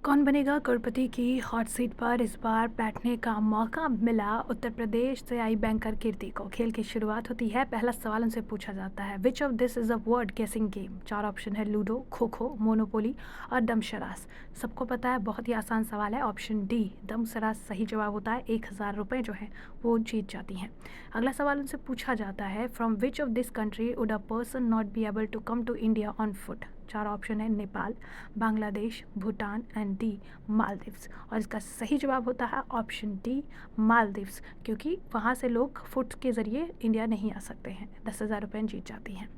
कौन बनेगा करोड़पति की हॉट सीट पर इस बार बैठने का मौका मिला उत्तर प्रदेश से आई बैंकर कीर्ति को। खेल की शुरुआत होती है, पहला सवाल उनसे पूछा जाता है, विच of this is a word गेसिंग गेम। चार ऑप्शन है, लूडो, खो खो, मोनोपोली और दमशरास। सबको पता है, बहुत ही आसान सवाल है, ऑप्शन डी दमशरास सही जवाब होता है। 1,000 रुपये जो है वो जीत जाती हैं। अगला सवाल उनसे पूछा जाता है, from which of this country would a person not be able to come to India on foot. चार ऑप्शन है, नेपाल, बांग्लादेश, भूटान एंड डी मालदीव्स। और इसका सही जवाब होता है ऑप्शन डी मालदीव्स, क्योंकि वहाँ से लोग फुट के ज़रिए इंडिया नहीं आ सकते हैं। 10,000 रुपये जीत जाती हैं।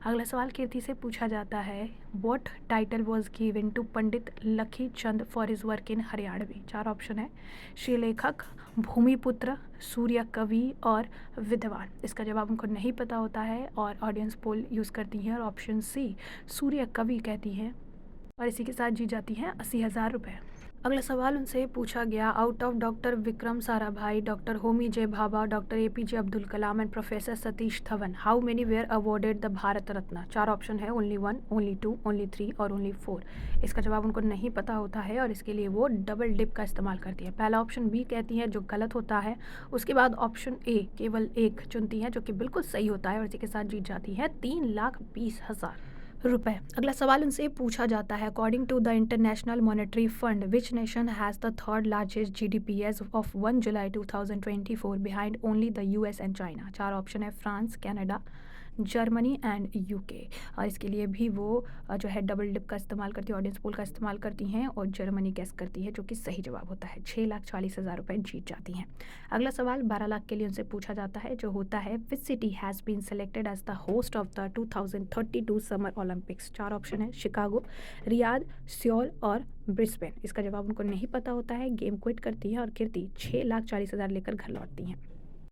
अगला सवाल कीर्ति से पूछा जाता है, what title was given to Pandit Lakhi Chand for his work in Haryanvi. चार ऑप्शन है, श्रीलेखक, भूमिपुत्र, सूर्य कवि और विद्वान। इसका जवाब उनको नहीं पता होता है और ऑडियंस पोल यूज़ करती है और ऑप्शन सी सूर्य कवि कहती हैं और इसी के साथ जीत जाती हैं 80,000 रुपये। अगला सवाल उनसे पूछा गया, out of doctor Vikram Sarabhai, doctor Homi J Bhabha, doctor APJ Abdul Kalam and professor Satish Dhawan, how many were awarded the Bharat Ratna. चार ऑप्शन है, ओनली 1, ओनली 2, ओनली 3 और ओनली 4। इसका जवाब उनको नहीं पता होता है और इसके लिए वो डबल डिप का इस्तेमाल करती है। पहला ऑप्शन बी कहती है जो गलत होता है, उसके बाद ऑप्शन ए केवल एक चुनती है जो कि बिल्कुल सही होता है और इसी के साथ जीत जाती है 3,20,000 रुपए। अगला सवाल उनसे पूछा जाता है, according to the International Monetary Fund which nation has the third largest GDP as of 1 July 2024 behind only the US and China. चार ऑप्शन है, France, Canada, Germany and UK. और इसके लिए भी वो जो है डबल डिप का इस्तेमाल करती है, ऑडियंस पोल का इस्तेमाल करती हैं और जर्मनी गैस करती है जो कि सही जवाब होता है। 6,40,000 रुपये जीत जाती हैं। अगला सवाल 12 लाख के लिए उनसे पूछा जाता है जो होता है, which city has been selected as the host of the 2032 summer Olympics. चार ऑप्शन है, शिकागो, रियाद, सियोल और ब्रिस्बेन। इसका जवाब उनको नहीं पता होता है, गेम क्विट करती है और कीर्ति 6,40,000 लेकर घर लौटती हैं।